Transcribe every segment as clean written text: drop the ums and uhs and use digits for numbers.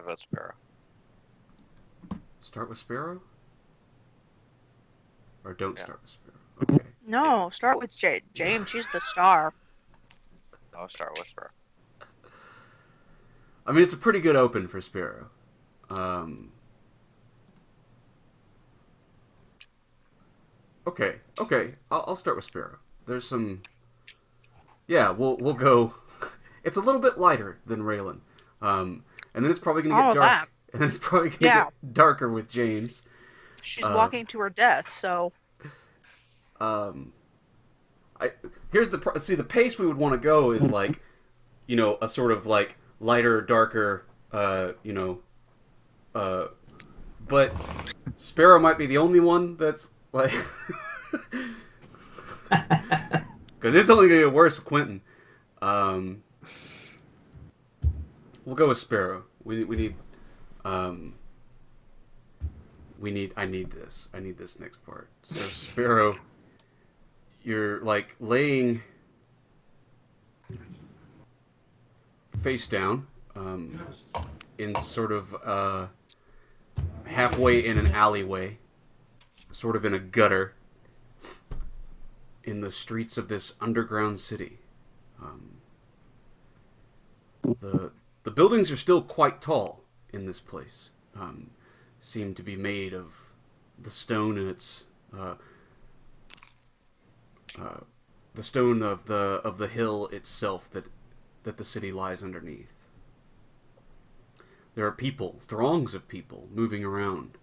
with Sparrow. Start with Sparrow? Or don't Yeah. start with Sparrow? Okay. No, start with James. She's the star. I'll start with Sparrow. I mean, it's a pretty good open for Sparrow. Okay. I'll start with Sparrow. There's some... Yeah, we'll go... It's a little bit lighter than Raylan. And then it's probably going to get dark. That. And then it's probably going to get darker with James. She's walking to her death, so... Here's the... See, the pace we would want to go is like, you know, a sort of like lighter, darker, you know... but Sparrow might be the only one that's like... Because it's only going to get worse with Quinton. We'll go with Sparrow. We need... I need this next part. So Sparrow, you're like laying face down, in sort of halfway in an alleyway, sort of in a gutter, in the streets of this underground city. The buildings are still quite tall in this place. Seem to be made of the stone in its the stone of the hill itself that the city lies underneath. There are people, throngs of people, moving around.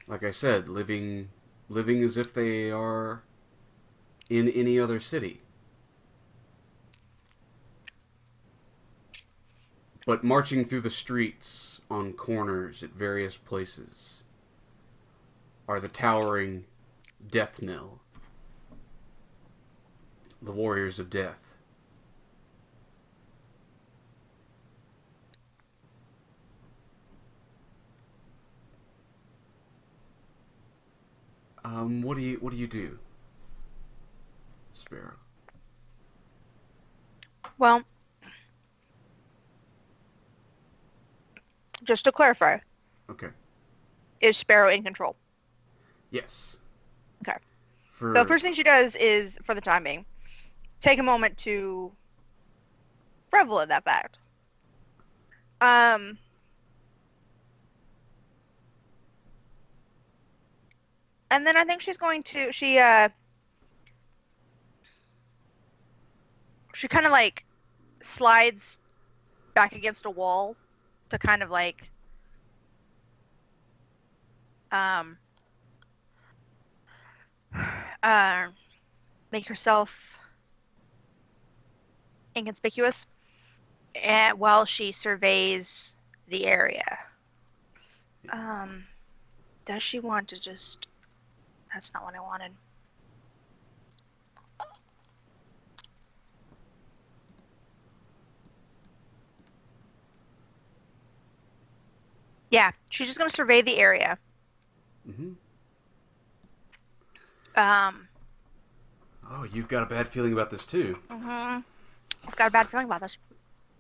Like I said, living as if they are in any other city. But marching through the streets, on corners, at various places, are the towering death knell. The warriors of death. What do you do, Sparrow? Well, just to clarify, Okay. is Sparrow in control? Yes. Okay. For... The first thing she does is, for the time being, take a moment to revel in that fact. And then I think she's going to she kind of like slides back against a wall to kind of like make herself inconspicuous, and while she surveys the area. Does she want to just... That's not what I wanted. Yeah, she's just going to survey the area. Mm-hmm. Oh, you've got a bad feeling about this too. Mm-hmm. I've got a bad feeling about this.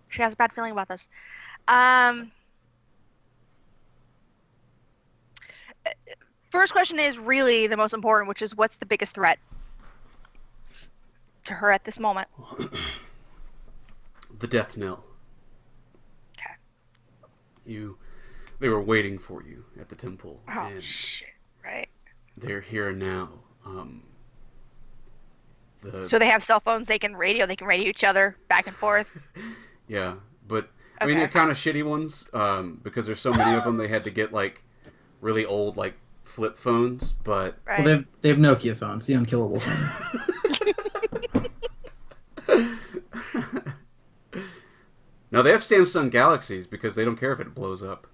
She has a bad feeling about this. First question is really the most important, which is what's the biggest threat to her at this moment? The death knell. Okay. They were waiting for you at the temple. Oh, and shit. Right. they're here now. So they have cell phones, they can radio each other back and forth. Yeah, but I mean, they're kind of shitty ones, because there's so many of them. They had to get like really old like flip phones, but Right. Well, they have Nokia phones, the unkillable. No, they have Samsung Galaxies because they don't care if it blows up.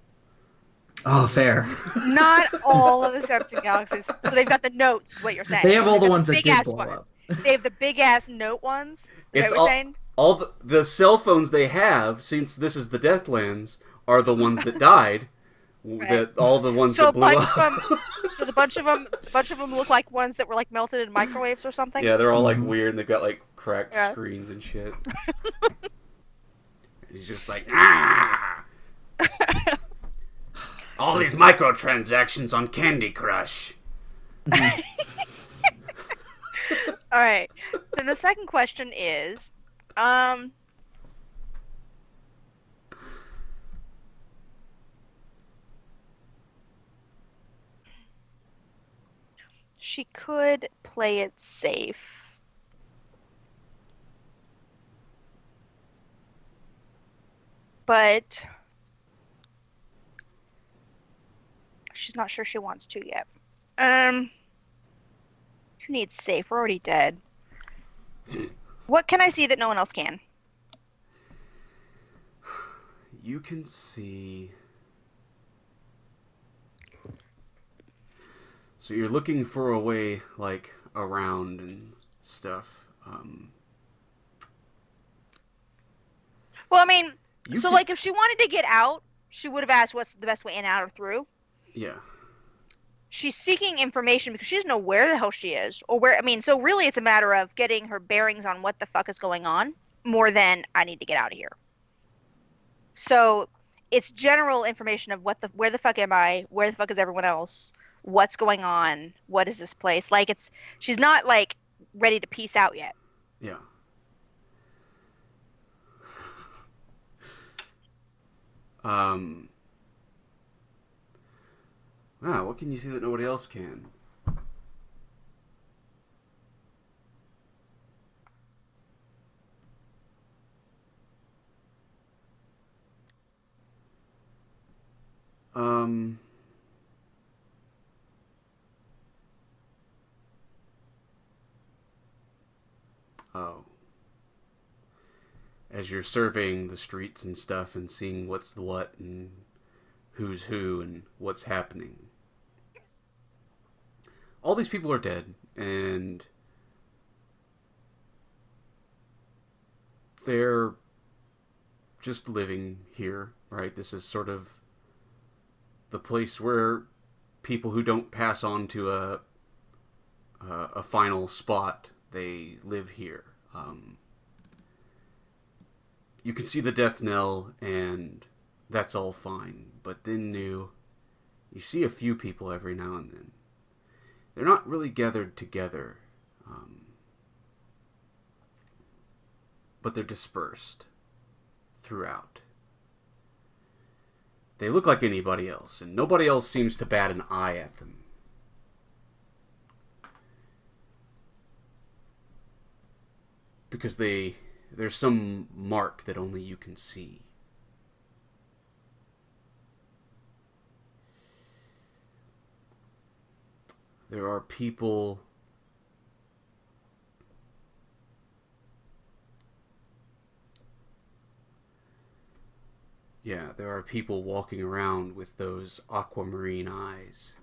Oh, fair. Not all of the Samsung Galaxies. So they've got the notes, is what you're saying. They have all the They've ones that big did ass blow ones. up. They have the big ass note ones. Is It's that what you're saying? all the cell phones they have, since this is the Deathlands, are the ones that died. Right. All the ones So that blew up. So the bunch of them look like ones that were like melted in microwaves or something. Yeah, they're all like weird, and they've got like cracked Yeah. screens and shit. He's just like, ah! All these microtransactions on Candy Crush. All right. Then the second question is, she could play it safe. But she's not sure she wants to yet. Who needs safe? We're already dead. What can I see that no one else can? You can see... So you're looking for a way, like, around and stuff. Well, I mean, You so can- like if she wanted to get out, she would have asked what's the best way in, out, or through. Yeah. She's seeking information because she doesn't know where the hell she is or where. I mean, so really it's a matter of getting her bearings on what the fuck is going on more than I need to get out of here. So it's general information of where the fuck am I? Where the fuck is everyone else? What's going on? What is this place? Like she's not like ready to peace out yet. Yeah. Wow, what can you see that nobody else can? Oh. As you're surveying the streets and stuff and seeing what's the what and who's who and what's happening. All these people are dead, and they're just living here, right? This is sort of the place where people who don't pass on to a final spot, they live here. You can see the death knell, and that's all fine. But then you see a few people every now and then. They're not really gathered together, but they're dispersed throughout. They look like anybody else, and nobody else seems to bat an eye at them. Because there's some mark that only you can see. There are people there are people walking around with those aquamarine eyes.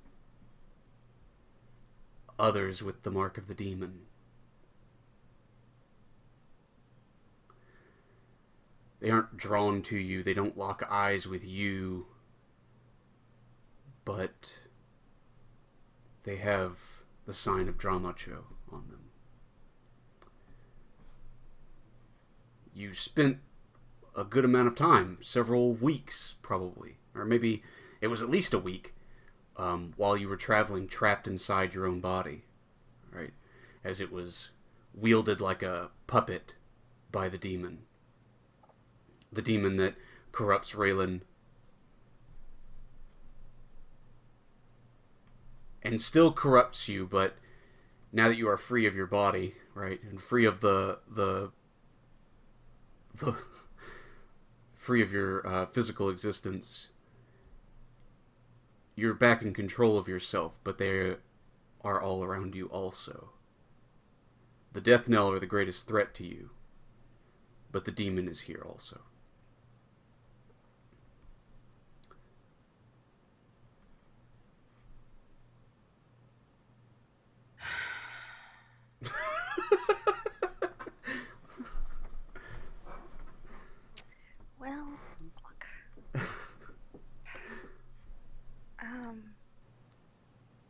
Others with the mark of the demon. They aren't drawn to you, they don't lock eyes with you, but they have the sign of Dramacho on them. You spent a good amount of time, several weeks probably, or maybe it was at least a week, while you were traveling trapped inside your own body, right? As it was wielded like a puppet by the demon. The demon that corrupts Raylan and still corrupts you, but now that you are free of your body, right, and free of the free of your physical existence, you're back in control of yourself, but they are all around you also. The death knell are the greatest threat to you, but the demon is here also. Well, fuck.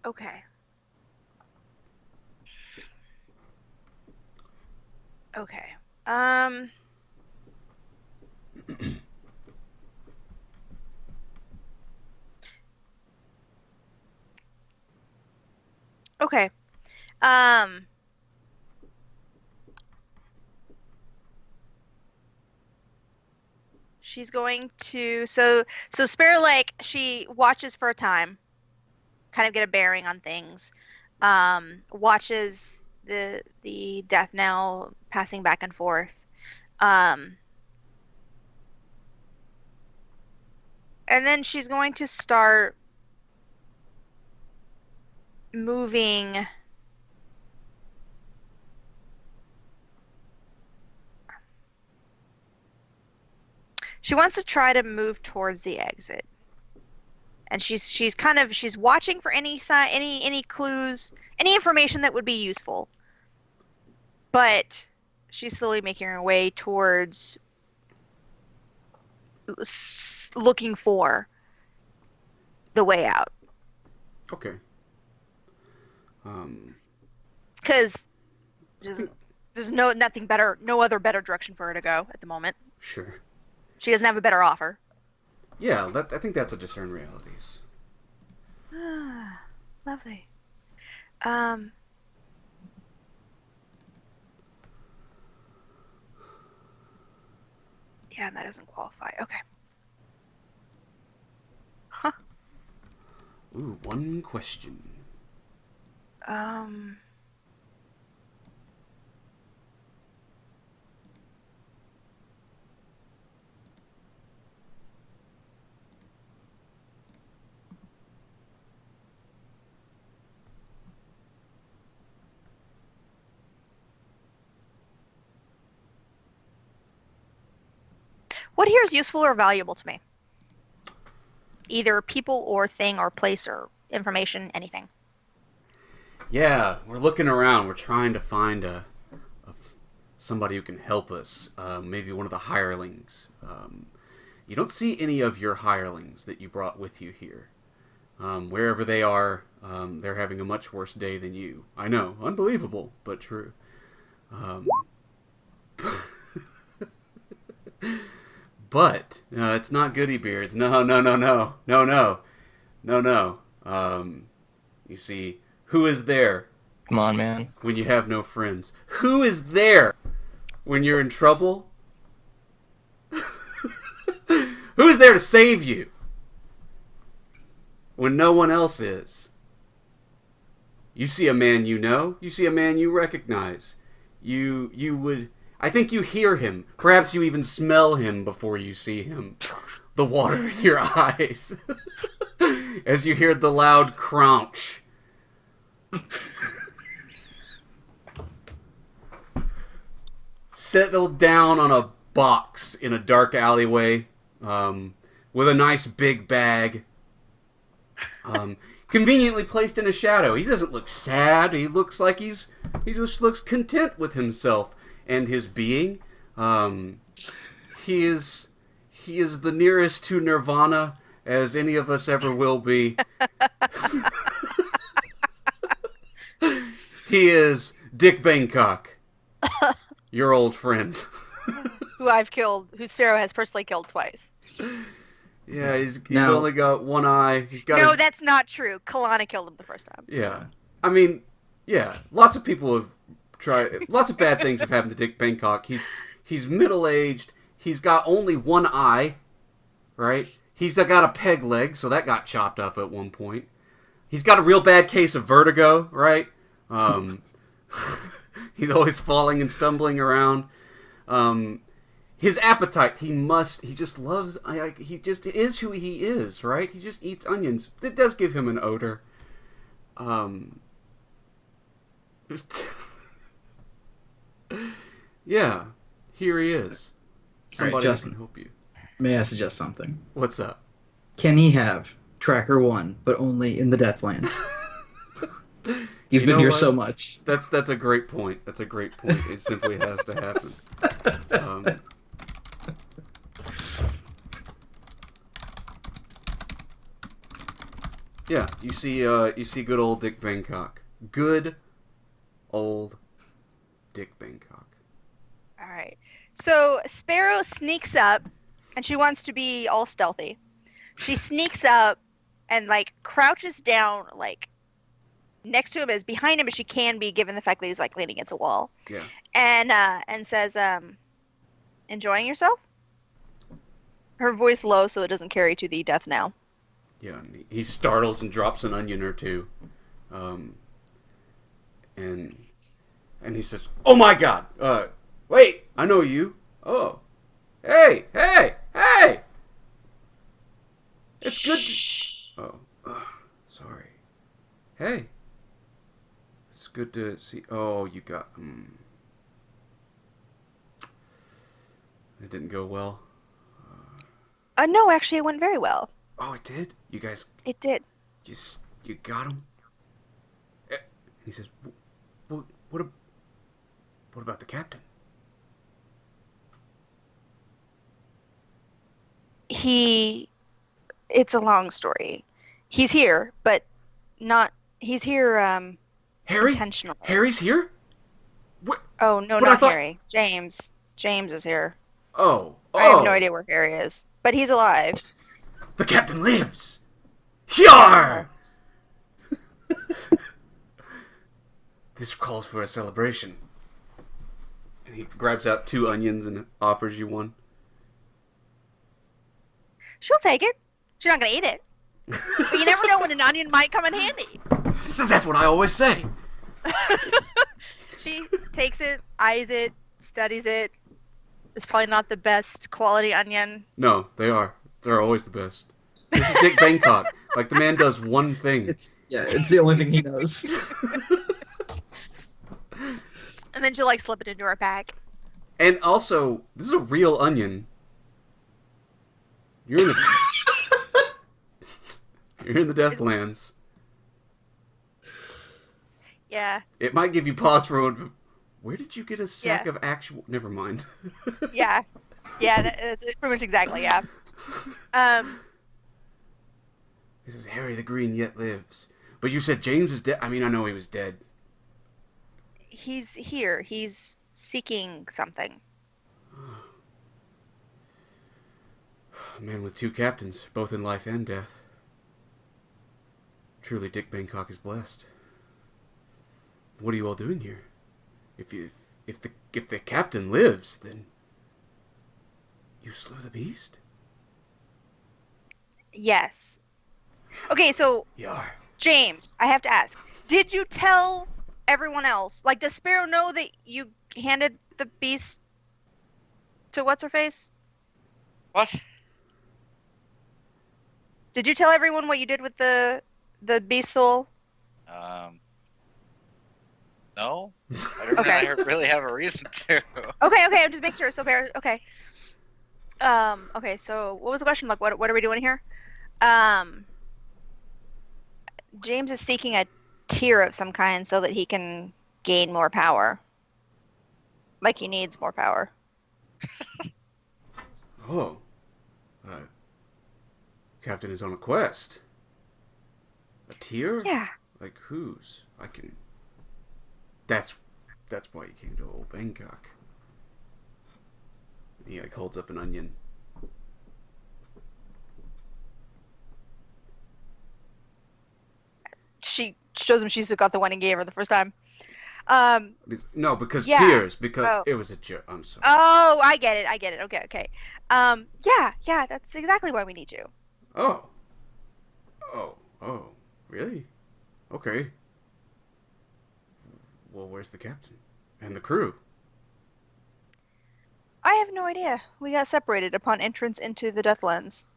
Okay. Okay. Okay. She's going to so Sparrow, like, she watches for a time, kind of get a bearing on things. Watches the death knell passing back and forth. Um, and then she's going to start moving. She wants to try to move towards the exit. And she's watching for any sign, any clues, any information that would be useful. But she's slowly making her way towards looking for the way out. Okay. Because there's nothing better, no other better direction for her to go at the moment. Sure. She doesn't have a better offer. Yeah, I think that's a discern realities. Lovely. Yeah, that doesn't qualify. Okay. Huh. Ooh, one question. What here is useful or valuable to me? Either people or thing or place or information, anything. Yeah, we're looking around. We're trying to find somebody who can help us. Maybe one of the hirelings. You don't see any of your hirelings that you brought with you here. Wherever they are, they're having a much worse day than you. I know, unbelievable, but true. But it's not Goody Beards. No. You see, who is there? Come on, man. When you have no friends. Who is there when you're in trouble? Who is there to save you when no one else is? You see a man you know. You see a man you recognize. You would... I think you hear him. Perhaps you even smell him before you see him. The water in your eyes. As you hear the loud crunch. Settled down on a box in a dark alleyway, with a nice big bag. Conveniently placed in a shadow. He doesn't look sad. He looks like he just looks content with himself and his being. He is the nearest to nirvana as any of us ever will be. He is Dick Bangkok, your old friend. Who Sparrow has personally killed twice. Yeah, he's only got one eye. No, that's not true. Kalana killed him the first time. Yeah. I mean, yeah, lots of people have tried. Lots of bad things have happened to Dick Bangkok. He's middle-aged. He's got only one eye, right? He's got a peg leg, so that got chopped off at one point. He's got a real bad case of vertigo, right? He's always falling and stumbling around. His appetite, he just loves, he just is who he is, right? He just eats onions. It does give him an odor. Yeah, here he is. Somebody Right, who can help you. May I suggest something? What's up? Can he have Tracker 1, but only in the Deathlands? He's been here so much. That's a great point. That's a great point. It simply has to happen. Yeah, you see good old Dick Bangkok. Good old Dick Bangkok. All right. So Sparrow sneaks up and she wants to be all stealthy. She sneaks up and like crouches down like next to him, as behind him as she can be, given the fact that he's like leaning against a wall. Yeah. And says, "Enjoying yourself?" Her voice low so it doesn't carry to the death now. Yeah, and he startles and drops an onion or two. And he says, "Oh my God! Wait, I know you. Oh, hey! It's good. Sorry. Hey, it's good to see. Oh, you got. It didn't go well. No, actually, it went very well. Oh, it did. You guys. It did. You got him. He says, "Well, what about the captain?" It's a long story. He's here, but not. He's here. Harry? Intentionally. Harry's here? What? Oh no, But not I thought- Harry. James. James is here. Oh. I have no idea where Harry is, but he's alive. The captain lives. Yar! This calls for a celebration. And he grabs out 2 onions and offers you one. She'll take it. She's not gonna eat it. But you never know when an onion might come in handy. So that's what I always say. She takes it, eyes it, studies it. It's probably not the best quality onion. No, they are. They're always the best. This is Dick Bangkok. Like, the man does one thing. It's the only thing he knows. And then she'll like slip it into her pack. And also, this is a real onion. You're in the Deathlands. Yeah. It might give you pause for one. Where did you get a sack of actual... Never mind. Yeah. Yeah, it's pretty much exactly, yeah. This is Harry the Green yet lives. But you said James is dead. I mean, I know he was dead. He's here. He's seeking something. A man with 2 captains, both in life and death. Truly, Dick Bangkok is blessed. What are you all doing here? If the captain lives, then you slew the beast? Yes. Okay, so Yar. James, I have to ask. Did you tell everyone else? Like, does Sparrow know that you handed the beast to what's-her-face? What? Did you tell everyone what you did with the beast soul? No. I don't Okay. really have a reason to. Okay, I'm just making sure. So, okay. Okay, so what was the question? Like, what are we doing here? James is seeking a tier of some kind so that he can gain more power. Like he needs more power. Oh. Captain is on a quest. A tier? Yeah. Like whose? I can... That's why you came to old Bangkok. He like holds up an onion. She shows him she's got the one he gave her the first time. No, because Yeah. tears. Because Oh. it was a joke. I'm sorry. Oh, I get it. Okay. Yeah, that's exactly why we need you. Oh, really? Okay. Well, where's the captain? And the crew? I have no idea. We got separated upon entrance into the Deathlands.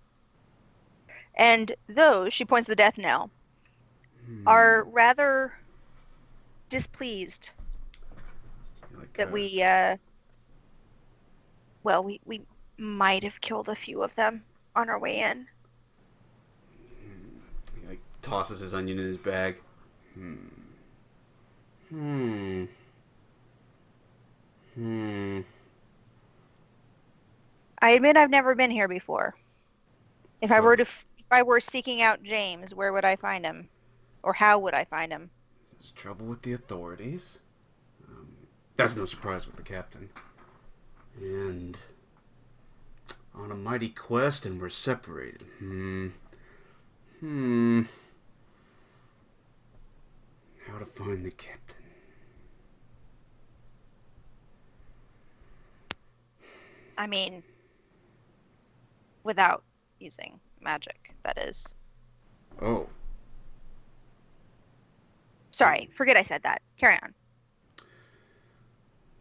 And those, she points to the death knell, are rather displeased Like, that we might have killed a few of them on our way in. He like tosses his onion in his bag. I admit I've never been here before. If I were seeking out James, where would I find him? Or how would I find him? There's trouble with the authorities. That's no surprise with the captain. And on a mighty quest and we're separated. How to find the captain. I mean, without using magic, that is. Oh. Sorry, forget I said that. Carry on.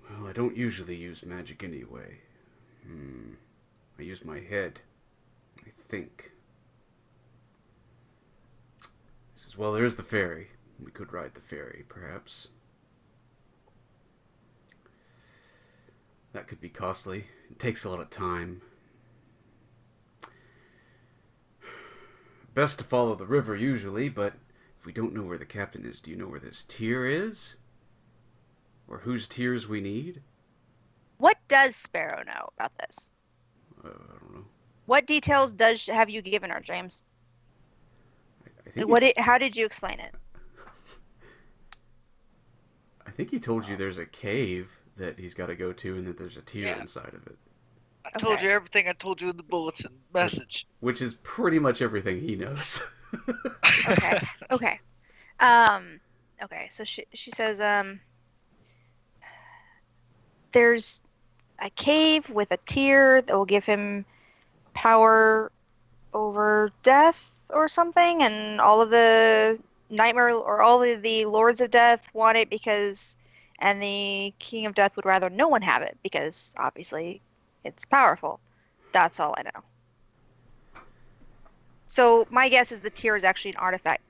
Well, I don't usually use magic anyway. I use my head. I think. He says, well, there's the ferry. We could ride the ferry, perhaps. That could be costly. It takes a lot of time. Best to follow the river usually, but if we don't know where the captain is, do you know where this tier is? Or whose tiers we need? What does Sparrow know about this? I don't know. What details have you given her, James? I think How did you explain it? I think he told you there's a cave that he's got to go to and that there's a tier inside of it. I told Okay. you everything I told you in the bulletin message. Which is pretty much everything he knows. Okay. Okay. Okay. So she says, there's a cave with a tier that will give him power over death or something, and all of the all of the lords of death want it and the king of death would rather no one have it because obviously it's powerful. That's all I know. So my guess is the tier is actually an artifact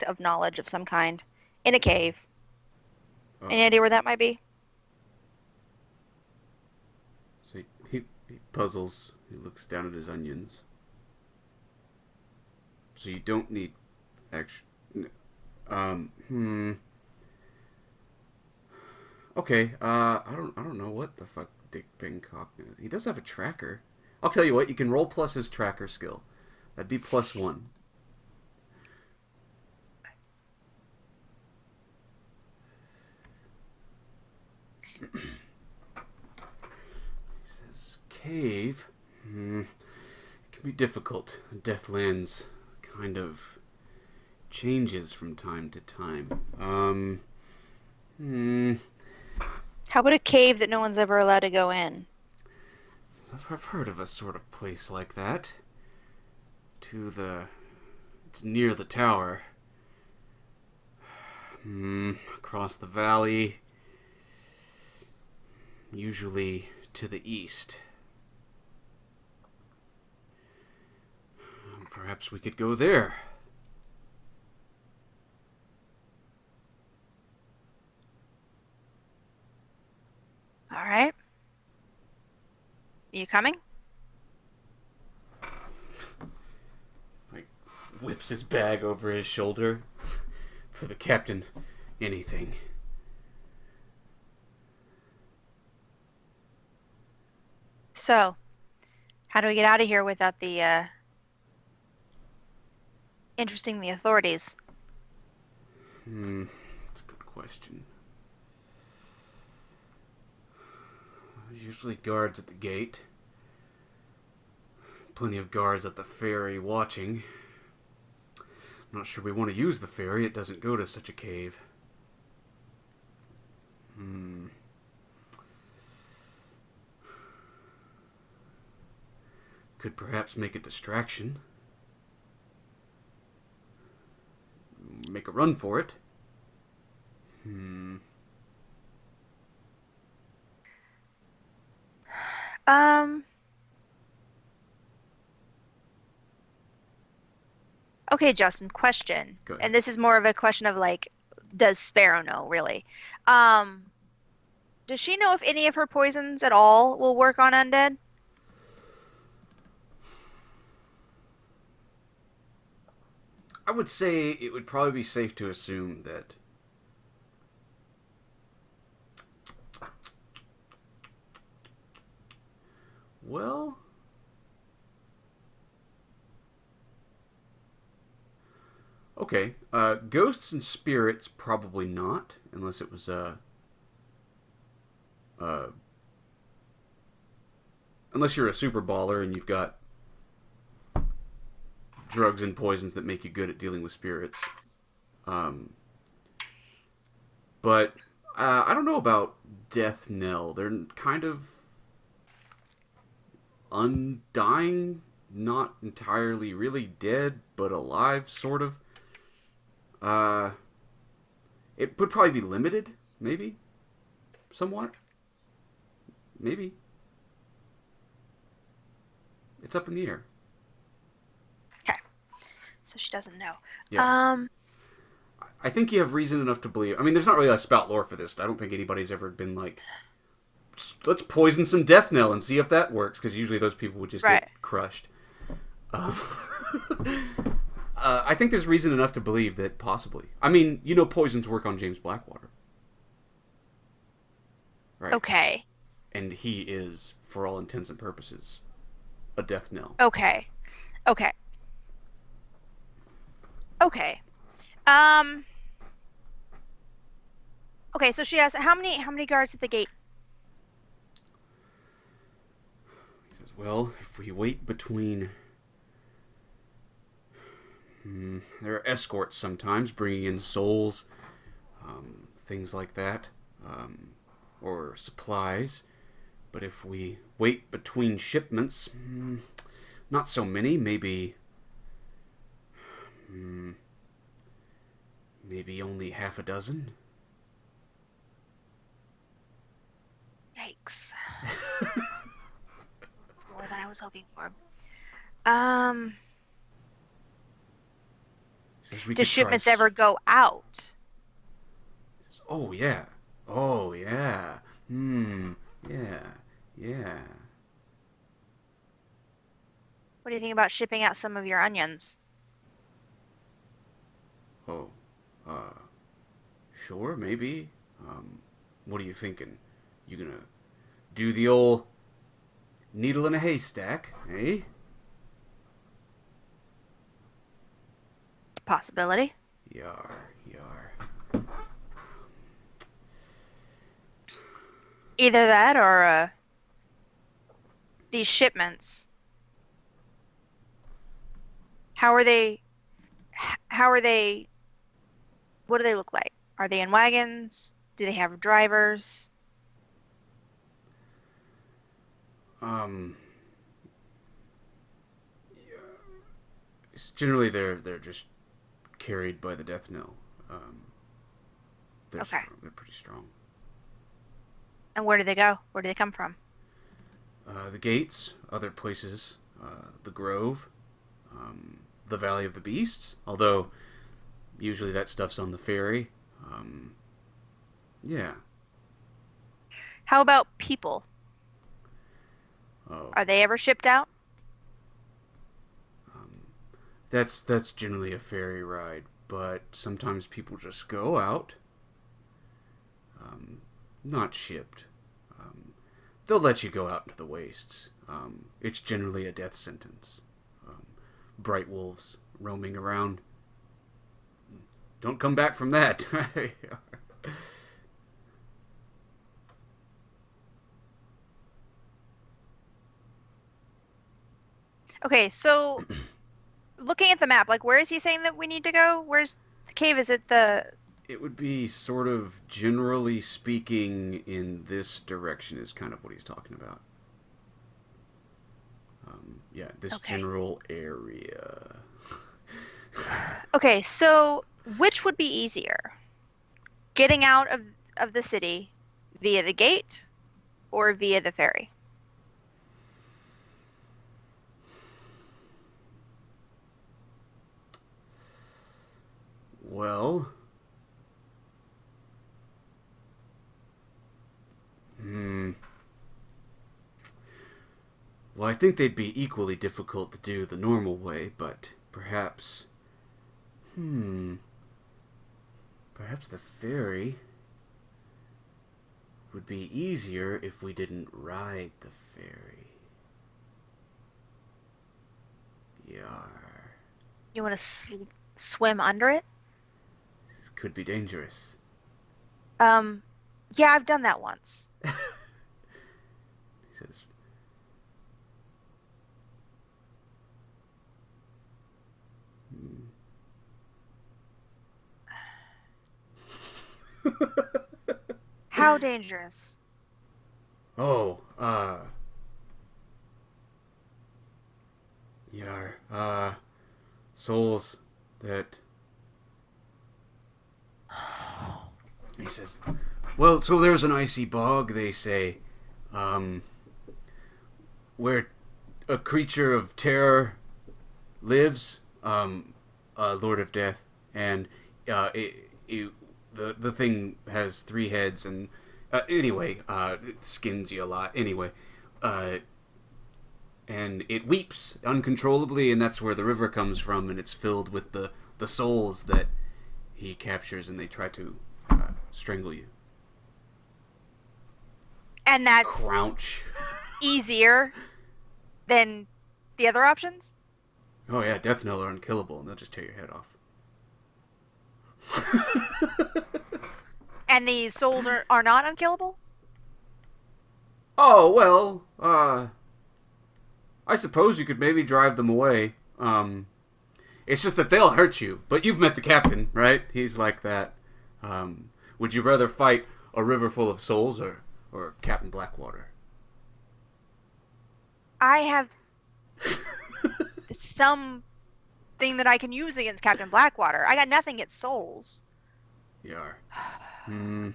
of knowledge of some kind in a cave. Oh. Any idea where that might be? So he puzzles. He looks down at his onions. So you don't need Okay, I don't know what the fuck Dick Bangkok is. He does have a tracker. I'll tell you what, you can roll plus his tracker skill. That'd be +1. He says, cave. It can be difficult. Deathlands kind of changes from time to time. How about a cave that no one's ever allowed to go in? I've heard of a sort of place like that. It's near the tower. Across the valley. Usually to the east. Perhaps we could go there. All right. Are you coming? Like, whips his bag over his shoulder. For the captain, anything. So, how do we get out of here without the interesting the authorities? That's a good question. There's usually guards at the gate. Plenty of guards at the ferry watching. I'm not sure we want to use the ferry. It doesn't go to such a cave. Could perhaps make a distraction. Make a run for it. Okay, Justin, question. Go ahead. And this is more of a question of like, does Sparrow know, really? Does she know if any of her poisons at all will work on undead? I would say it would probably be safe to assume that well, okay, ghosts and spirits probably not, unless it was unless you're a super baller and you've got drugs and poisons that make you good at dealing with spirits. But I don't know about Death Knell. They're kind of undying, not entirely really dead, but alive, sort of. It would probably be limited, maybe, somewhat, maybe. It's up in the air. Okay, so she doesn't know. Yeah. I think you have reason enough to believe. I mean, there's not really a spout lore for this. I don't think anybody's ever been like, let's poison some Death Knell and see if that works, because usually those people would just get crushed. I think there's reason enough to believe that possibly. I mean, poisons work on James Blackwater. Right? Okay. And he is, for all intents and purposes, a Death Knell. Okay. Okay. Okay, so she asks, how many guards at the gate? He says, well, if we wait between... there are escorts sometimes, bringing in souls, things like that, or supplies. But if we wait between shipments, not so many, maybe only half a dozen. Yikes. More than I was hoping for. Do shipments ever go out? Oh, yeah. Oh, yeah. Yeah. What do you think about shipping out some of your onions? Oh, sure, maybe. What are you thinking? You gonna do the old needle in a haystack, eh? Possibility. Yar. Either that or these shipments. How are they? What do they look like? Are they in wagons? Do they have drivers? Generally they're just carried by the Death Knell. They're Okay. They're pretty strong. And where do they go? Where do they come from? The gates, other places, the Grove, the Valley of the Beasts. Although usually that stuff's on the ferry. Yeah. How about people? Oh. Are they ever shipped out? That's generally a ferry ride, but sometimes people just go out. Not shipped. They'll let you go out into the wastes. It's generally a death sentence. Bright wolves roaming around. Don't come back from that. Okay, so looking at the map, like where is he saying that we need to go? Where's the cave? Is it the... It would be sort of generally speaking in this direction is kind of what he's talking about. Yeah, this general area. Okay, so which would be easier? Getting out of the city via the gate or via the ferry? Well... Well, I think they'd be equally difficult to do the normal way, but perhaps... Perhaps the ferry would be easier if we didn't ride the ferry. Yar. You want to swim under it? This could be dangerous. Yeah, I've done that once. He says, How dangerous? Oh, souls that... He says, well, so there's an icy bog, they say, where a creature of terror lives, Lord of Death, and the thing has 3 heads, and anyway, it skins you a lot. Anyway, and it weeps uncontrollably, and that's where the river comes from, and it's filled with the souls that he captures, and they try to strangle you. And that's Crouch. easier than the other options? Oh yeah, death knell are unkillable, and they'll just tear your head off. And the souls are not unkillable? Oh, well, I suppose you could maybe drive them away. It's just that they'll hurt you. But you've met the captain, right? He's like that. Would you rather fight a river full of souls or Captain Blackwater? I have something that I can use against Captain Blackwater. I got nothing against souls. You are.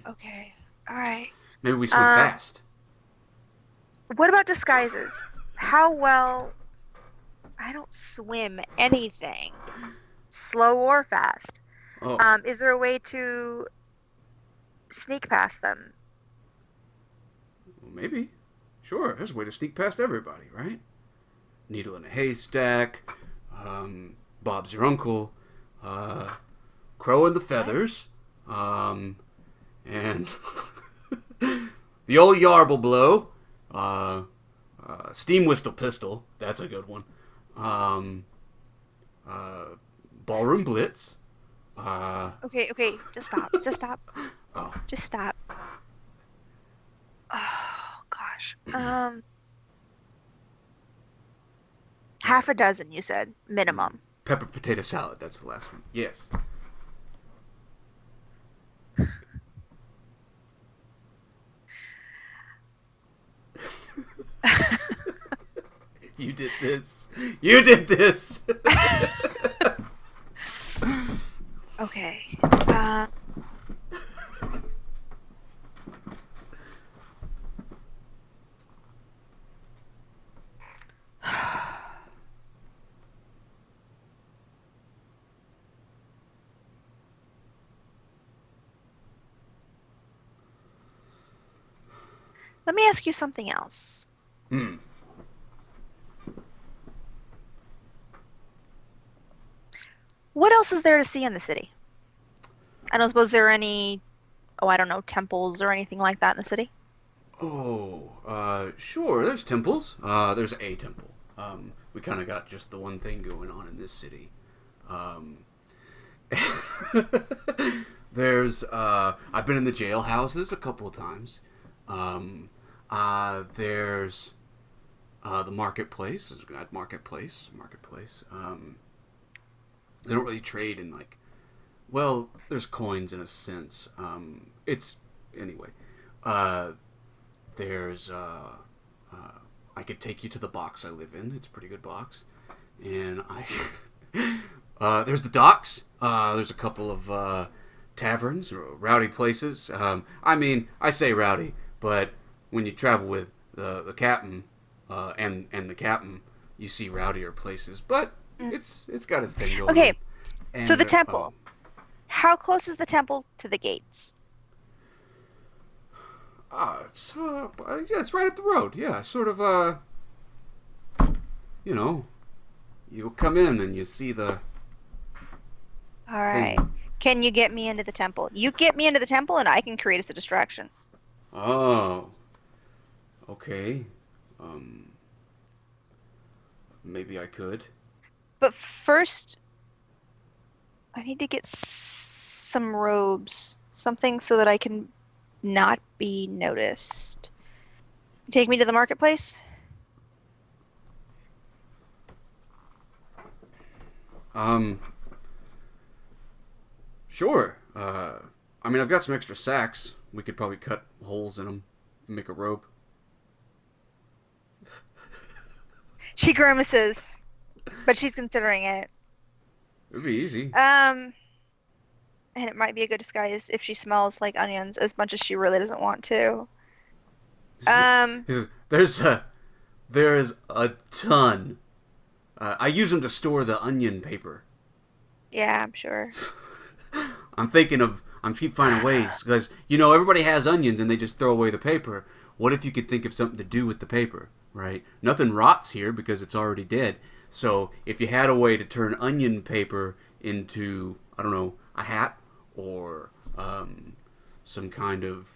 Okay. Alright. Maybe we swim fast. What about disguises? How well... I don't swim anything. Slow or fast. Oh. Is there a way to sneak past them? Well, maybe. Sure, there's a way to sneak past everybody, right? Needle in a haystack, Bob's your uncle, Crow and the Feathers, and the old Yarble Blow, Steam Whistle Pistol, that's a good one, Ballroom Blitz. Okay, just stop. Just stop. Oh. Just stop. Oh, gosh. Half a dozen, you said, minimum. Pepper potato salad, that's the last one. Yes. You did this. You did this. Okay. Let me ask you something else. What else is there to see in the city? I don't suppose there are any, I don't know, temples or anything like that in the city? Oh, sure, there's temples. There's a temple. We kind of got just the one thing going on in this city. There's, I've been in the jailhouses a couple of times. There's, the marketplace. There's a marketplace. They don't really trade in, like, well, there's coins in a sense. Anyway. There's, I could take you to the box I live in. It's a pretty good box. And there's the docks. There's a couple of, taverns, or rowdy places. I mean, I say rowdy, but when you travel with the captain, and the captain, you see rowdier places. But it's got its thing going on. Okay, And, so the temple. How close is the temple to the gates? It's right up the road. Yeah, sort of, you come in and you see the... All right. thing. Can you get me into the temple? You get me into the temple and I can create us a distraction. Oh. Okay. Maybe I could. But first, I need to get some robes. Something so that I can not be noticed. Take me to the marketplace? Sure. I mean, I've got some extra sacks. We could probably cut holes in them, make a rope. She grimaces, but she's considering it. It'd be easy. And it might be a good disguise if she smells like onions as much as she really doesn't want to. There's a ton. I use them to store the onion paper. Yeah, I'm sure. I'm keep finding ways because everybody has onions and they just throw away the paper. What if you could think of something to do with the paper, right? Nothing rots here because it's already dead. So if you had a way to turn onion paper into, I don't know, a hat or some kind of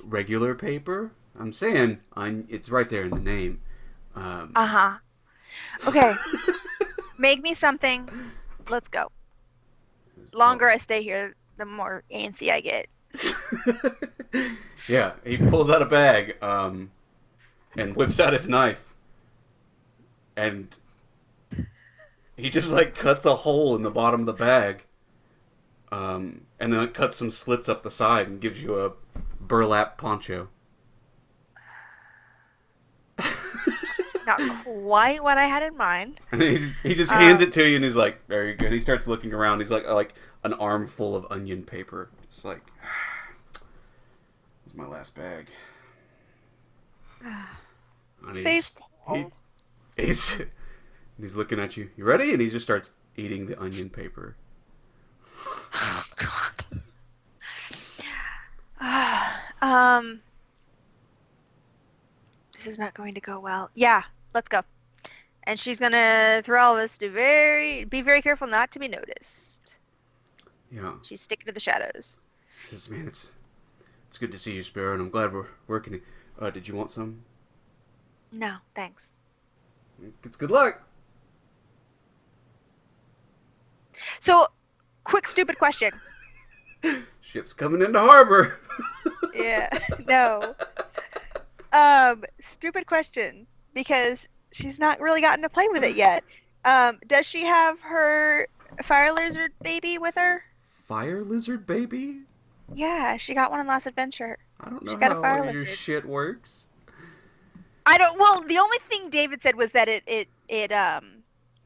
regular paper, I'm saying it's right there in the name. Okay. Make me something. Let's go. Longer I stay here, the more antsy I get. Yeah, he pulls out a bag and whips out his knife. And he just cuts a hole in the bottom of the bag. And then it cuts some slits up the side and gives you a burlap poncho. Not quite what I had in mind. And he just hands it to you and he's like, very good. He starts looking around. He's like an armful of onion paper. It's like, this is my last bag. Face. He's looking at you. You ready? And he just starts eating the onion paper. Oh, God. This is not going to go well. Yeah, let's go. And she's gonna through all of us to be very careful not to be noticed. Yeah. She's sticking to the shadows. Says, man, it's good to see you, Sparrow, and I'm glad we're working. Did you want some? No, thanks. It's good luck. So, quick stupid question. Ship's coming into harbor. Yeah. No. Stupid question, because she's not really gotten to play with it yet. Does she have her fire lizard baby with her? Fire lizard baby? Yeah, she got one in Last Adventure. I don't know She got a how fire your lizard. shit works. Well, the only thing David said was that it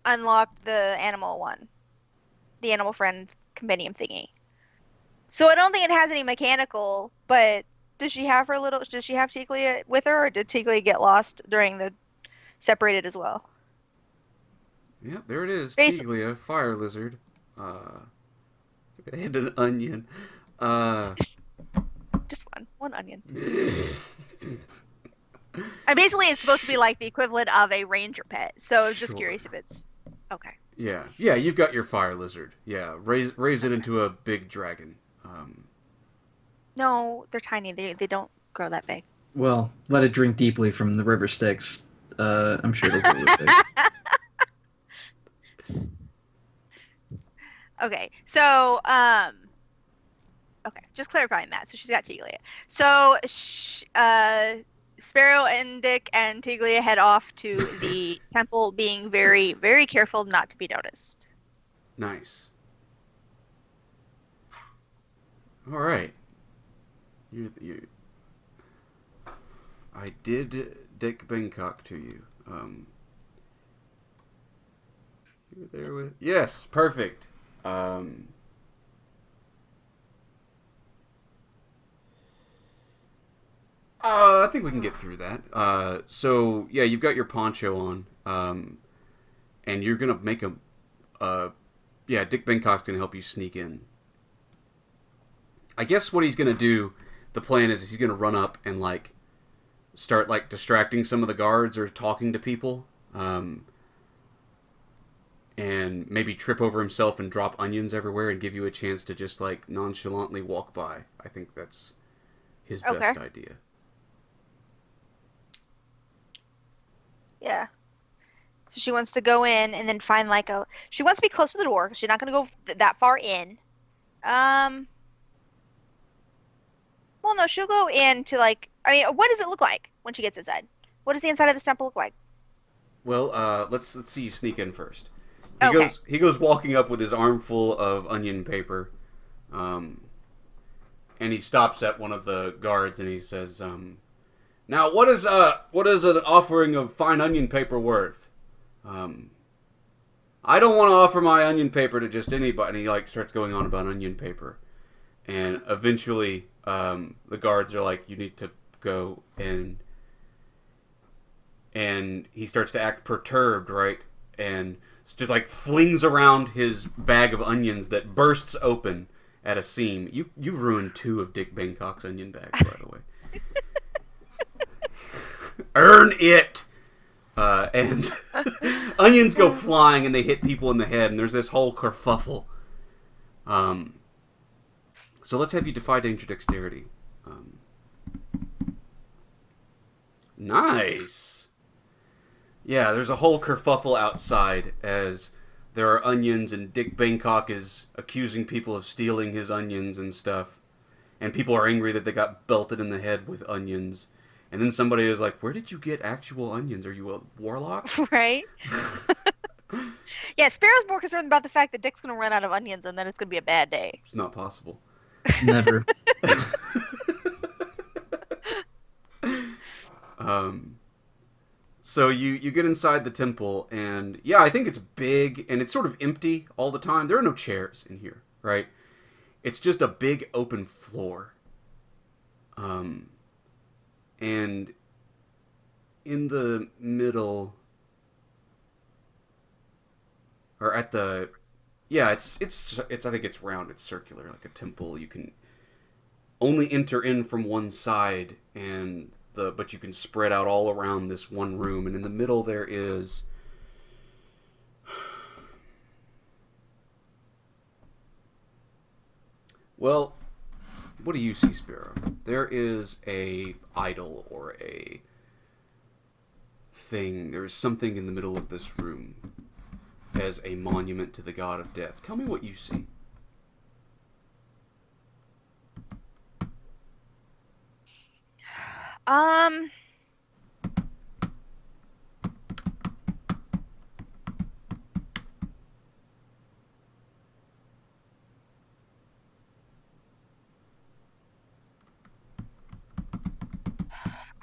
unlocked the animal one. The animal friend compendium thingy. So I don't think it has any mechanical, but does she have Tiglia with her, or did Tiglia get lost during the separated as well? Yeah, there it is. Basi- Tiglia, fire lizard. And an onion. Just one onion. And basically it's supposed to be like the equivalent of a ranger pet. So I was just Sure. curious if it's okay. Yeah, you've got your fire lizard. Yeah, raise it into a big dragon. No, they're tiny. They don't grow that big. Well, let it drink deeply from the river Styx. I'm sure it'll grow big. Okay, so okay, just clarifying that. So she's got Tiglia. So Sparrow and Dick and Tiglia head off to the temple, being very, very careful not to be noticed. Nice. All right. You. I did Dick Bangkok to you. You were there with. Yes, perfect. I think we can get through that. So yeah, you've got your poncho on, and you're gonna make yeah, Dick Bangkok's gonna help you sneak in. I guess what he's gonna do, the plan is he's gonna run up and start distracting some of the guards or talking to people, and maybe trip over himself and drop onions everywhere and give you a chance to just nonchalantly walk by. I think that's his best idea. Yeah. So she wants to go in and then find she wants to be close to the door because she's not going to go that far in. Well, no, she'll go in to what does it look like when she gets inside? What does the inside of this temple look like? Well, let's see you sneak in first. He goes walking up with his armful of onion paper, and and he stops at one of the guards and he says, "Now, what is an offering of fine onion paper worth? I don't want to offer my onion paper to just anybody." And he like starts going on about onion paper, and eventually the guards are like, "You need to go," and he starts to act perturbed, right? And just like flings around his bag of onions that bursts open at a seam. You've ruined 2 of Dick Bangkok's onion bags, by the way. Earn it! And onions go flying and they hit people in the head, and there's this whole kerfuffle. So let's have you defy danger dexterity. Nice! Yeah, there's a whole kerfuffle outside as there are onions, and Dick Bangkok is accusing people of stealing his onions and stuff. And people are angry that they got belted in the head with onions. And then somebody is like, "Where did you get actual onions? Are you a warlock?" Right? Yeah, Sparrow's more concerned about the fact that Dick's going to run out of onions and then it's going to be a bad day. It's not possible. Never. So you get inside the temple, and yeah, I think it's big, and it's sort of empty all the time. There are no chairs in here, right? It's just a big open floor. And in the middle, or at the, yeah, it's I think it's round, it's circular, like a temple. You can only enter in from one side, but you can spread out all around this one room, and in the middle there is well, what do you see, Sparrow? There is a idol or a thing. There's something in the middle of this room as a monument to the god of death. Tell me what you see.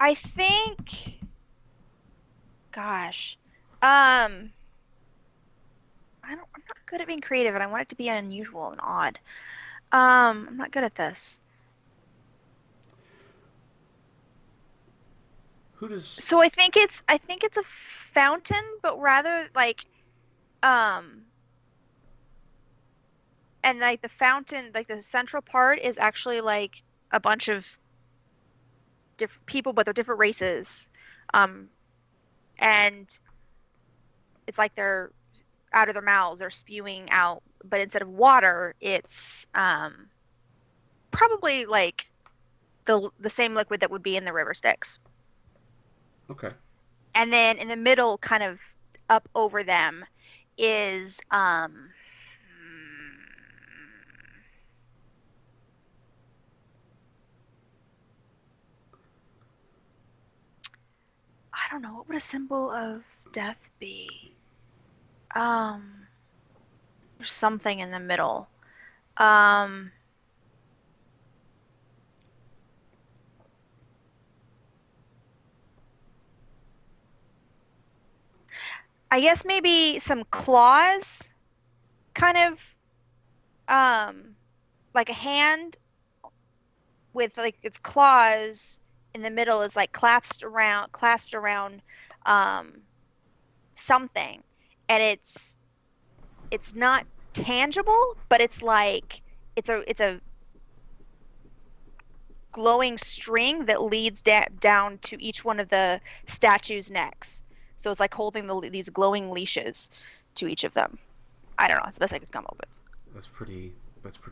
I think, gosh, I'm not good at being creative, and I want it to be unusual and odd. I'm not good at this. So I think it's a fountain, but rather like, and like the fountain, like the central part is actually like a bunch of different people, but they're different races, and it's like they're out of their mouths, they're spewing out, but instead of water, it's probably like the same liquid that would be in the river Styx. Okay. And then in the middle, kind of up over them, is I don't know, what would a symbol of death be? There's something in the middle. I guess maybe some claws, kind of like a hand with like its claws in the middle is like clasped around something, and it's not tangible, but it's like it's a glowing string that leads down to each one of the statues' necks. So it's like holding these glowing leashes to each of them. I don't know. It's the best I could come up with. That's pretty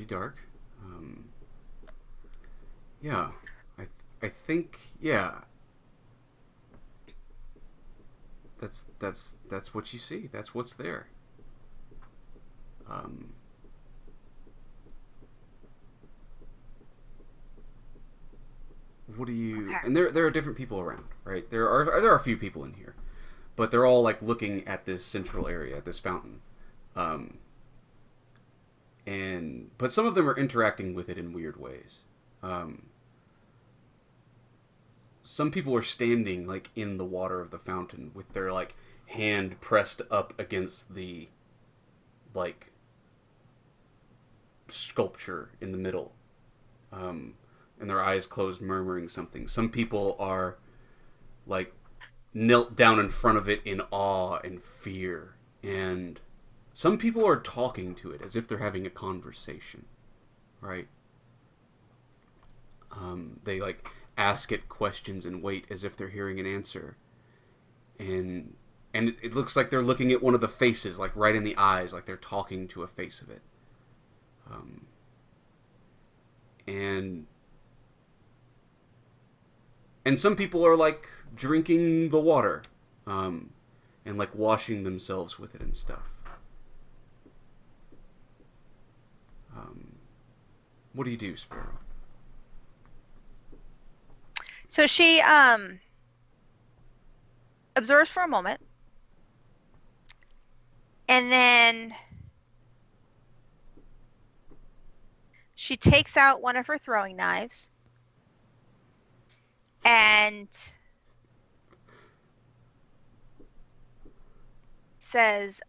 dark. Yeah, I think, yeah. That's what you see. That's what's there. What do you? Okay. And there are different people around, right? There are a few people in here, but they're all like looking at this central area, this fountain, but some of them are interacting with it in weird ways. Some people are standing like in the water of the fountain with their like hand pressed up against the like sculpture in the middle, and their eyes closed, murmuring something. Some people are like knelt down in front of it in awe and fear, and some people are talking to it as if they're having a conversation, right? They like ask it questions and wait as if they're hearing an answer, and it looks like they're looking at one of the faces, like right in the eyes, like they're talking to a face of it. And some people are like drinking the water, and like washing themselves with it and stuff. What do you do, Sparrow? So she observes for a moment, and then she takes out one of her throwing knives and says,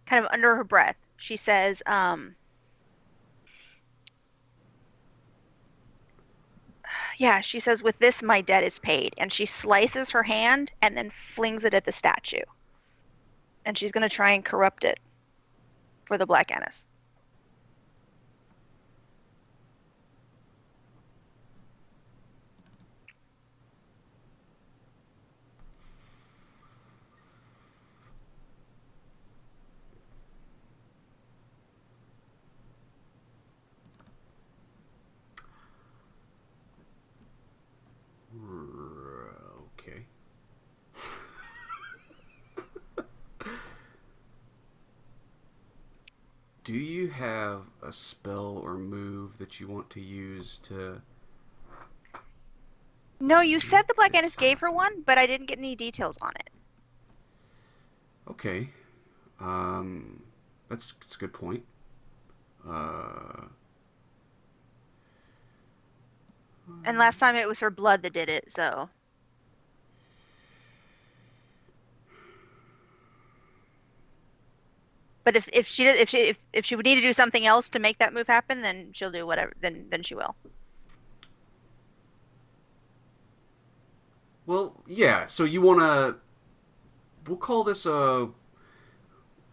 kind of under her breath, she says, yeah, she says, "With this, my debt is paid." And she slices her hand and then flings it at the statue. And she's going to try and corrupt it for the Black Annis. Okay. Do you have a spell or move that you want to use to... No, you said the Black Annis gave her one, but I didn't get any details on it. Okay. That's a good point. And last time it was her blood that did it, so. But if she would need to do something else to make that move happen, then she'll do whatever. Then she will. Well, yeah. So you want to? We'll call this a.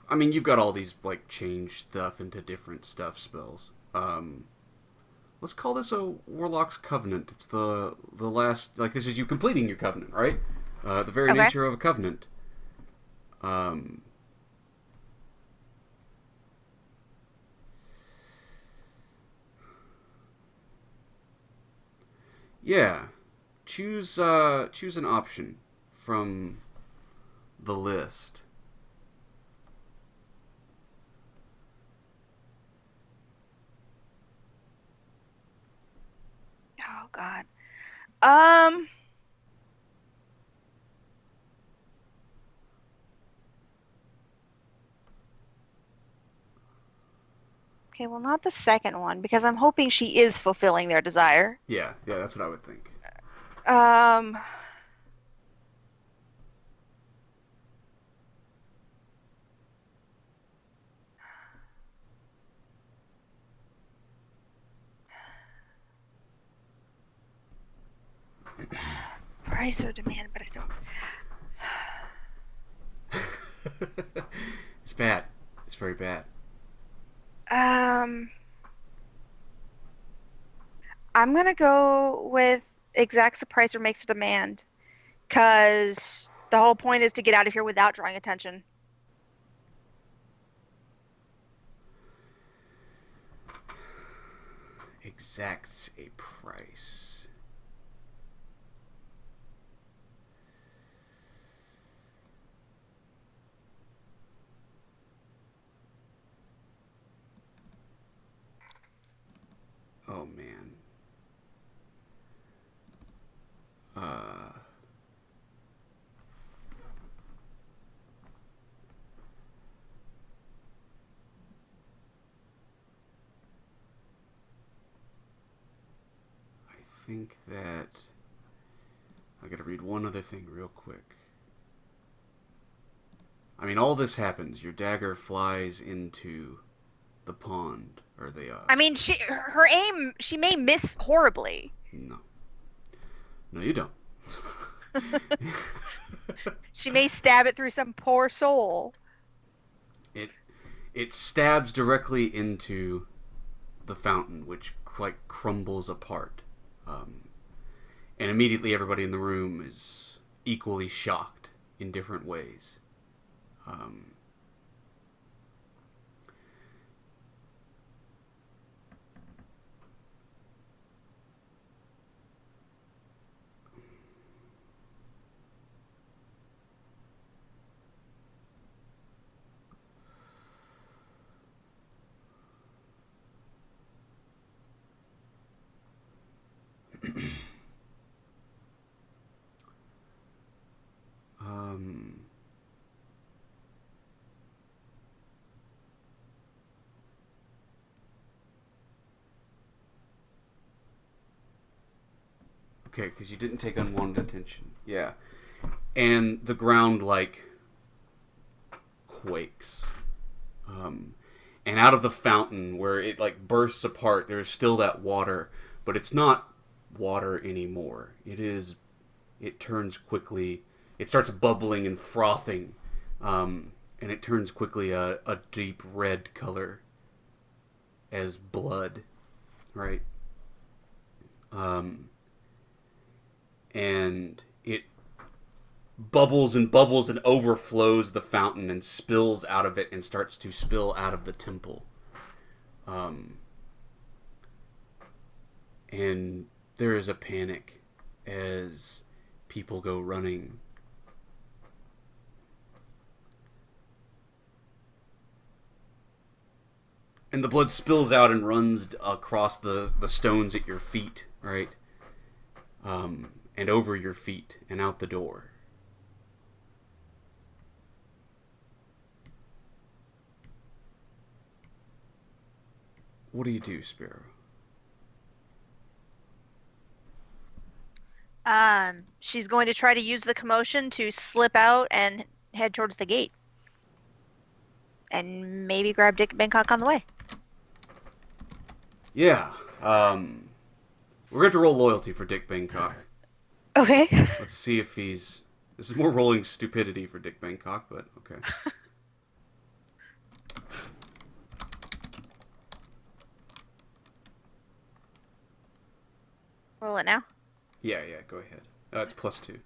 I mean, you've got all these like change stuff into different stuff spells. Let's call this a Warlock's Covenant. It's the last, like, this is you completing your covenant, right? The very nature of a covenant. Yeah. Choose an option from the list. Oh God. Okay, well, not the second one, because I'm hoping she is fulfilling their desire. Yeah, that's what I would think. Price or demand, but I don't. It's bad. It's very bad. I'm gonna go with exacts a price or makes a demand, because the whole point is to get out of here without drawing attention. Exacts a price. Oh man. think that... I gotta read one other thing real quick. I mean, all this happens. Your dagger flies into the pond, or the, I mean, her aim, she may miss horribly. No. No, you don't. She may stab it through some poor soul. It stabs directly into the fountain, which, like, crumbles apart. And immediately everybody in the room is equally shocked in different ways. Okay, because you didn't take unwanted attention. Yeah. And the ground, like, quakes. And out of the fountain, where it, like, bursts apart, there's still that water, but it's not water anymore. It turns quickly, it starts bubbling and frothing, and it turns quickly a deep red color as blood, right? And it bubbles and bubbles and overflows the fountain and spills out of it and starts to spill out of the temple. And there is a panic as people go running. And the blood spills out and runs across the stones at your feet, right? And over your feet and out the door. What do you do, Sparrow? She's going to try to use the commotion to slip out and head towards the gate. And maybe grab Dick Bangkok on the way. Yeah. We're going to roll loyalty for Dick Bangkok. Okay. Let's see if he's... This is more rolling stupidity for Dick Bangkok, but okay. Roll it now. Yeah, go ahead. It's +2.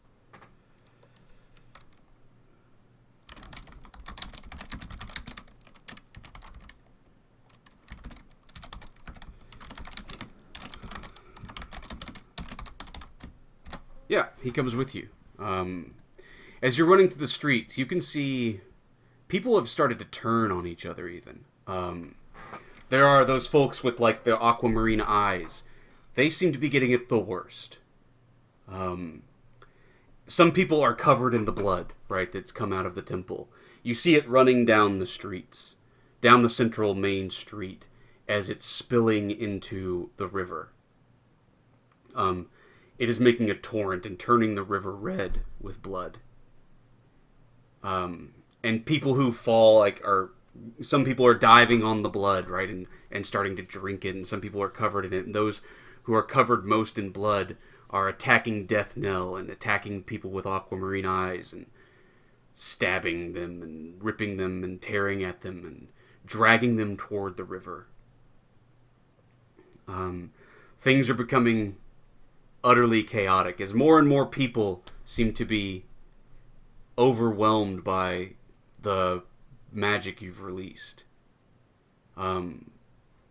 Yeah, he comes with you. As you're running through the streets, you can see people have started to turn on each other even. There are those folks with, like, the aquamarine eyes. They seem to be getting it the worst. Some people are covered in the blood, right, that's come out of the temple. You see it running down the streets, down the central main street, as it's spilling into the river. It is making a torrent and turning the river red with blood. And people who fall, like, some people are diving on the blood, right, and starting to drink it, and some people are covered in it, and those who are covered most in blood are attacking Death Knell and attacking people with aquamarine eyes and stabbing them and ripping them and tearing at them and dragging them toward the river. Things are becoming utterly chaotic as more and more people seem to be overwhelmed by the magic you've released.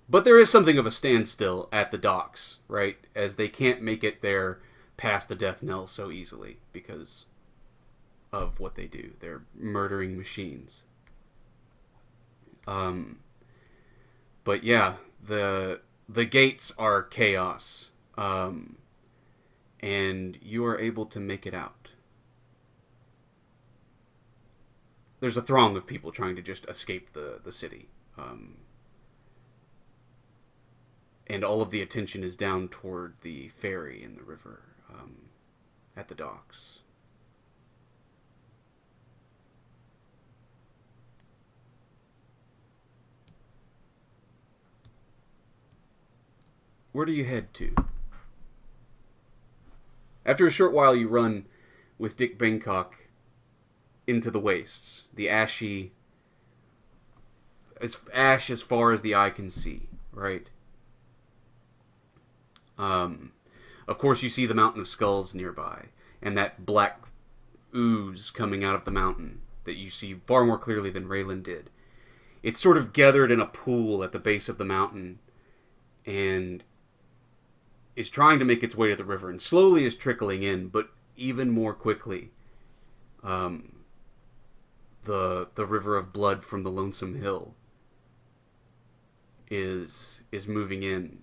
But there is something of a standstill at the docks, right? As they can't make it there past the Death Knell so easily because of what they do. They're murdering machines. But yeah, the gates are chaos. And you are able to make it out. There's a throng of people trying to just escape the city. and all of the attention is down toward the ferry in the river, at the docks. Where do you head to? After a short while, you run with Dick Bangkok into the wastes, the ashy, ash as far as the eye can see, right? Of course, you see the mountain of skulls nearby, and that black ooze coming out of the mountain that you see far more clearly than Raylan did. It's sort of gathered in a pool at the base of the mountain, and is trying to make its way to the river, and slowly is trickling in, but even more quickly, the river of blood from the Lonesome Hill is moving in.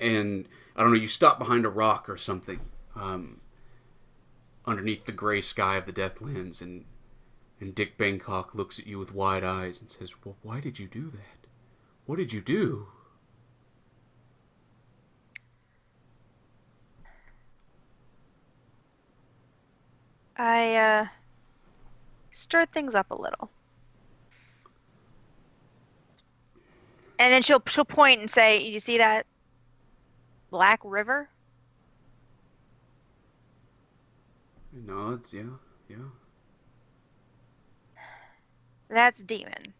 And, I don't know, you stop behind a rock or something, underneath the gray sky of the Deathlands, and Dick Bangkok looks at you with wide eyes and says, "Well, why did you do that? What did you do?" I stirred things up a little. And then she'll point and say, "You see that black river?" He nods, yeah. That's Demon.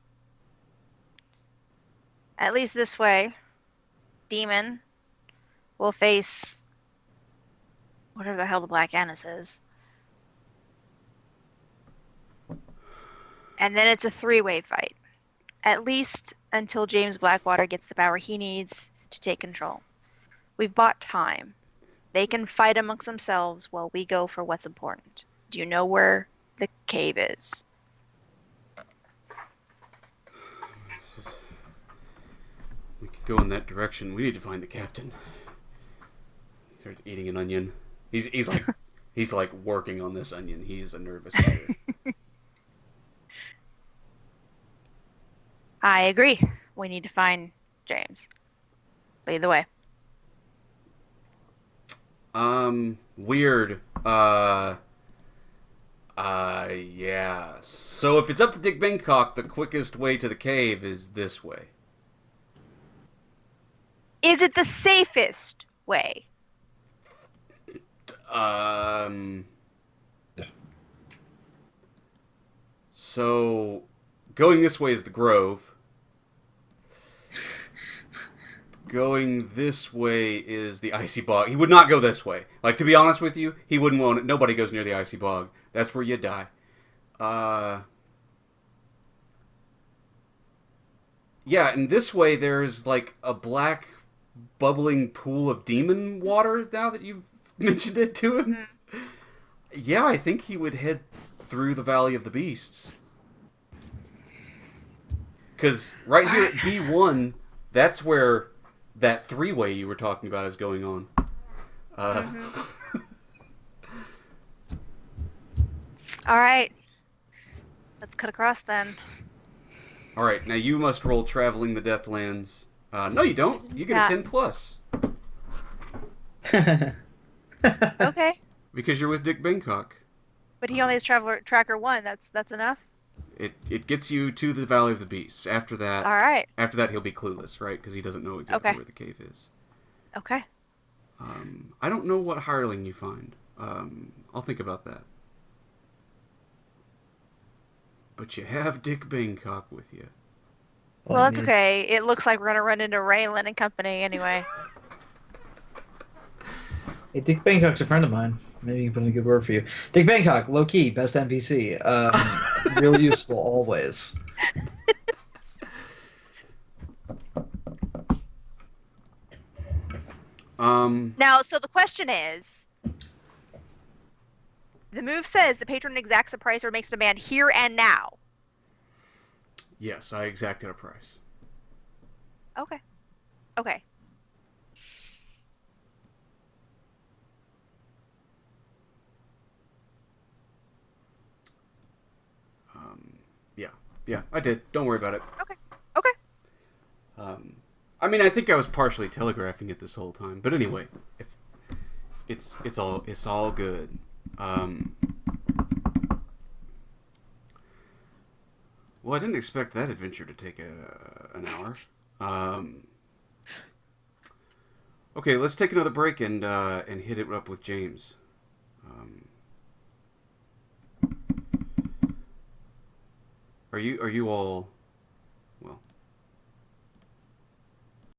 At least this way, Demon will face whatever the hell the Black Annis is. And then it's a three-way fight. At least until James Blackwater gets the power he needs to take control. We've bought time. They can fight amongst themselves while we go for what's important. Do you know where the cave is? We could go in that direction. We need to find the captain. He starts eating an onion. He's like working on this onion. He's a nervous eater. I agree. We need to find James. Lead the way. Weird. Yeah. So if it's up to Dick Bangkok, the quickest way to the cave is this way. Is it the safest way? So going this way is the Grove. Going this way is the Icy Bog. He would not go this way. Like, to be honest with you, he wouldn't want it. Nobody goes near the Icy Bog. That's where you die. Yeah, and this way there's, like, a black, bubbling pool of demon water, now that you've mentioned it to him. Mm-hmm. Yeah, I think he would head through the Valley of the Beasts. Because right here at B1, that's where that three-way you were talking about is going on. All right. Let's cut across then. All right, now you must roll Traveling the Deathlands. No, you don't. You get a 10+. Okay. Because you're with Dick Bangkok. But he only has Tracker 1. That's enough? It gets you to the Valley of the Beasts. After that, all right. After that, he'll be clueless, right? Because he doesn't know exactly where the cave is. Okay. I don't know what hireling you find. I'll think about that. But you have Dick Bangkok with you. Well, that's okay. It looks like we're gonna run into Raylan and company anyway. Hey, Dick Bangkok's a friend of mine. Maybe you can put in a good word for you. Dick Bangkok, low key, best NPC. Real useful always. Now, so the question is, the move says the patron exacts a price or makes a demand here and now. Yes, I exacted a price. Okay. Okay. Yeah, I did. Don't worry about it. Okay. Okay. I mean, I think I was partially telegraphing it this whole time, but anyway, if it's all good. Well, I didn't expect that adventure to take an hour. Okay, let's take another break and hit it up with James. Are you all? Well,